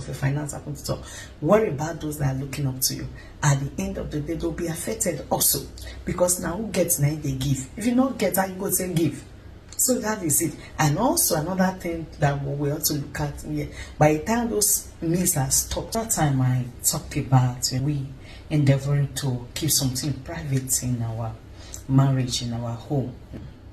of your finance happen to talk. Worry about those that are looking up to you. At the end of the day, they'll be affected also. Because now who gets now they give. If you not get, how you go say give. So that is it. And also another thing that we ought to look at here, by the time those meals are stopped, that time I talked about we endeavoring to keep something private in our marriage, in our home,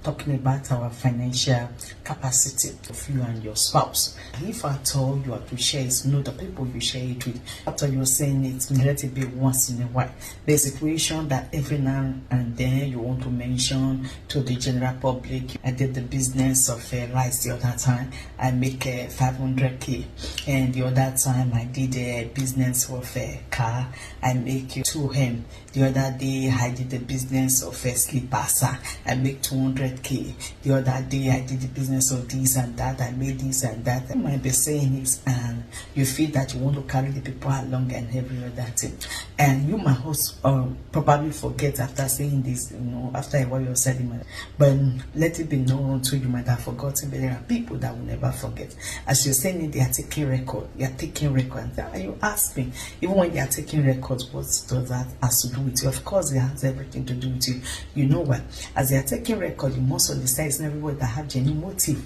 talking about our financial capacity of you and your spouse. If at all you are to share it, know the people you share it with. After you're saying it, let it be once in a while. There's a situation that every now and then you want to mention to the general public. I did the business of rice the other time. I make 500k, and the other time I did a business of a car. I make 2M. The other day I did the business of a slippers. I make 200k. The other day I did the business of this and that. I made this and that. You might be saying this, and you feel that you want to carry the people along and every other thing. And you might also probably forget after saying this, after a while you're saying it. But let it be known to you might have forgotten. But there are people that will never forget. As you're saying it, they are taking record. You are taking record. And you ask me, even when they are taking records, what does that has to do with you? Of course, it has everything to do with you. You know what? As they are taking record, you must understand it's not everybody that have genuine motive.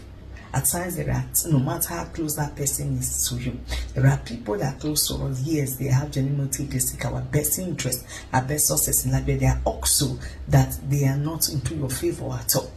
At times there are, no matter how close that person is to you, there are people that are close to us. Yes, they have genuine motive. They seek our best interest, our best success in life. But they are also that they are not into your favor at all.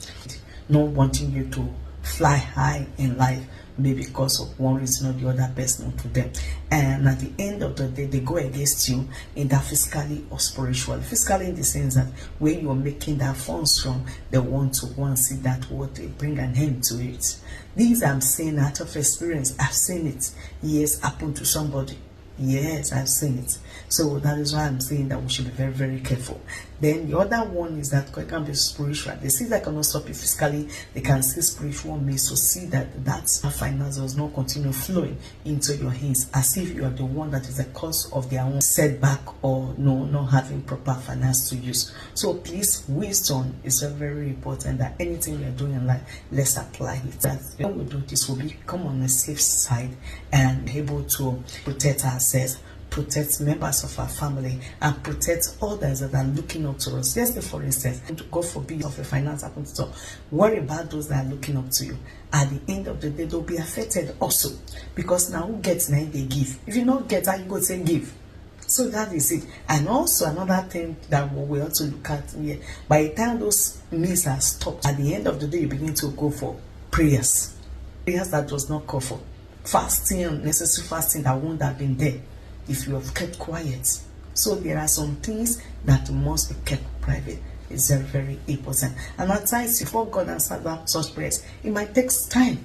Not wanting you to fly high in life, maybe because of one reason or the other best known to them. And at the end of the day, they go against you in that physically or spiritually. Physically in the sense that where you are making that funds from, they want to see that what they bring an end to it. These I'm saying out of experience. I've seen it. Yes, happen to somebody. Yes, I've seen it. So that is why I'm saying that we should be very, very careful. Then the other one is that it can be spiritual. They see that cannot stop you physically. They can see spiritual means to see that finance does not continue flowing into your hands, as if you are the one that is the cause of their own setback or not having proper finance to use. So please, wisdom is very, very important. That anything we are doing in life, let's apply it. That when we do this, we'll become on the safe side and able to protect ourselves, protect members of our family, and protect others that are looking up to us. Yes, for instance, God forbid of a finance happen to talk. Worry about those that are looking up to you. At the end of the day, they'll be affected also. Because now who gets now they give. If you not get, how you go say give. So that is it. And also another thing that we ought to look at here, by the time those meals are stopped, at the end of the day, you begin to go for prayers. Prayers that does not call for fasting, necessary fasting that won't have been there if you have kept quiet. So there are some things that must be kept private. It's very, very important. And at times, before God answers such prayers, it might take time.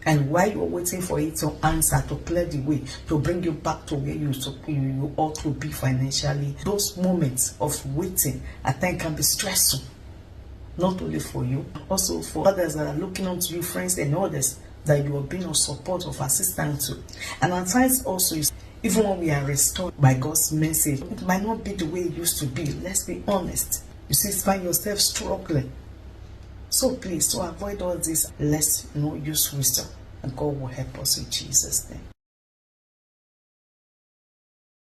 And while you're waiting for it to answer, to clear the way, to bring you back to where you ought to be financially, those moments of waiting at times can be stressful. Not only for you, also for others that are looking up to you, friends and others that you are being of support, of assistance to. And at times also, even when we are restored by God's message, it might not be the way it used to be. Let's be honest. You see, find yourself struggling. So please, to avoid all this, let's use wisdom, and God will help us in Jesus' name.